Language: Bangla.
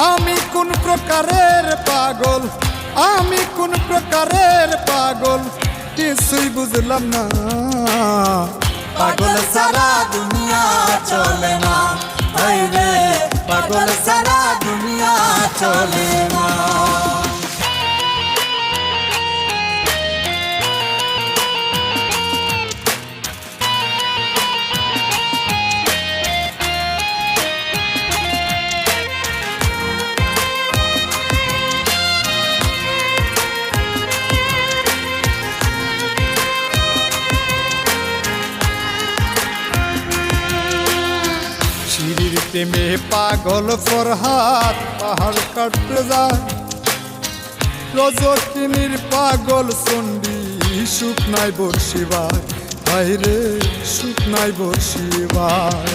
আমি কোন প্রকারের পাগল, আমি কোন প্রকারের পাগল, কিছুই বুঝলাম না। পাগল সারা দুনিয়া চলে না, রে পাগল সারা দুনিয়া চলে না। সিঁড়ির প্রেমে পাগল ফরহাদ পাহাড় কাটতে যায়, রজকিনীর পাগল চণ্ডী সুখ নাই বর্ষিবার, হায় রে সুখ নাই বর্ষিবার।